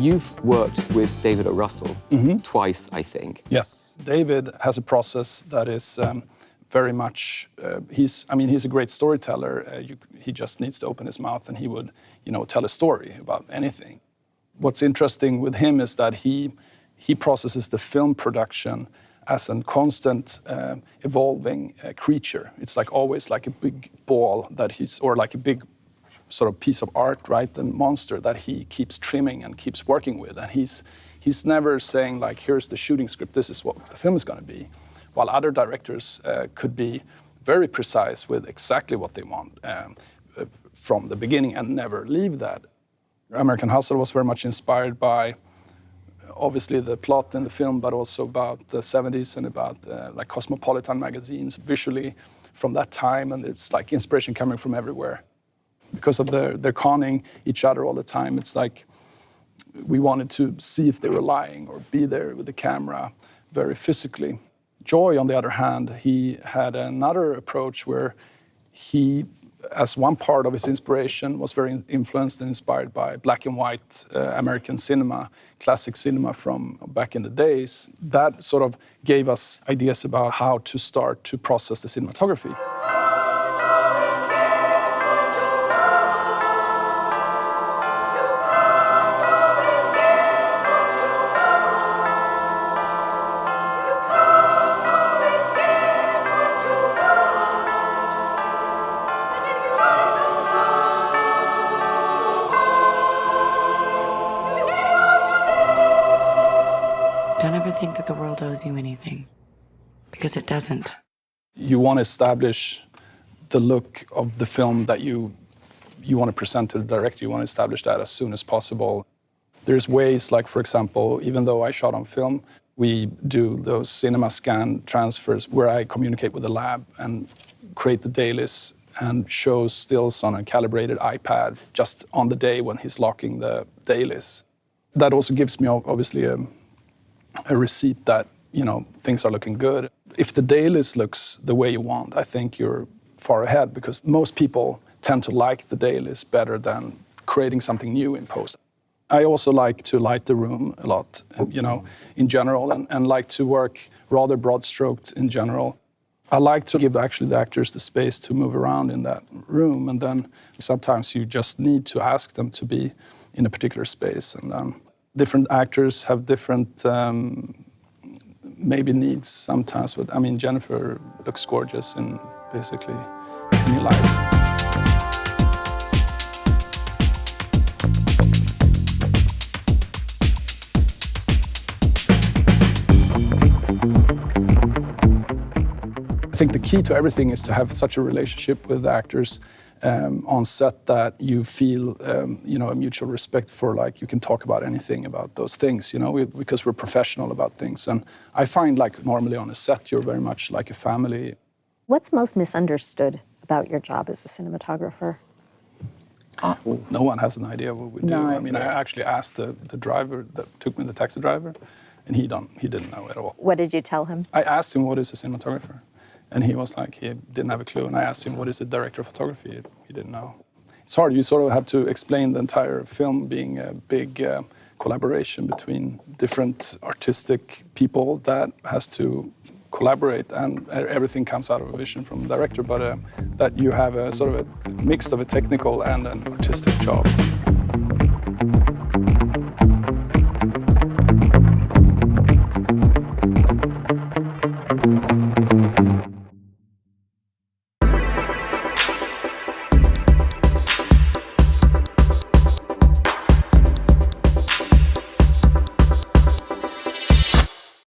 You've worked with David O. Russell twice, I think. Yes, David has a process that is very much. He's a great storyteller. He just needs to open his mouth, and he would, tell a story about anything. What's interesting with him is that he processes the film production as a constant evolving creature. It's like always like a big ball or like a big sort of piece of art, right? The monster that he keeps trimming and keeps working with. And he's never saying like, here's the shooting script, this is what the film is gonna be. While other directors could be very precise with exactly what they want from the beginning and never leave that. American Hustle was very much inspired by obviously the plot in the film, but also about the 70s and about like Cosmopolitan magazines visually from that time. And it's like inspiration coming from everywhere. Because of their conning each other all the time, it's like we wanted to see if they were lying or be there with the camera very physically. Joy, on the other hand, he had another approach where he, as one part of his inspiration, was very influenced and inspired by black and white American cinema, classic cinema from back in the days. That sort of gave us ideas about how to start to process the cinematography. Don't ever think that the world owes you anything, because it doesn't. You want to establish the look of the film that you want to present to the director. You want to establish that as soon as possible. There's ways, like for example, even though I shot on film, we do those cinema scan transfers where I communicate with the lab and create the dailies and show stills on a calibrated iPad just on the day when he's locking the dailies. That also gives me obviously a receipt that, things are looking good. If the dailies looks the way you want, I think you're far ahead because most people tend to like the dailies better than creating something new in post. I also like to light the room a lot, in general, and like to work rather broad-stroked in general. I like to give actually the actors the space to move around in that room, and then sometimes you just need to ask them to be in a particular space. And different actors have different maybe needs sometimes, but Jennifer looks gorgeous in basically any lights. I think the key to everything is to have such a relationship with the actors on set that you feel, a mutual respect for, like, you can talk about anything about those things, because we're professional about things. And I find, like, normally on a set, you're very much like a family. What's most misunderstood about your job as a cinematographer? No one has an idea what we do. I actually asked the driver that took me, the taxi driver, and he didn't know at all. What did you tell him? I asked him, what is a cinematographer? And he was like, he didn't have a clue. And I asked him, what is a director of photography? He didn't know. It's hard. You sort of have to explain the entire film being a big collaboration between different artistic people that has to collaborate. And everything comes out of a vision from the director. But that you have a sort of a mix of a technical and an artistic job.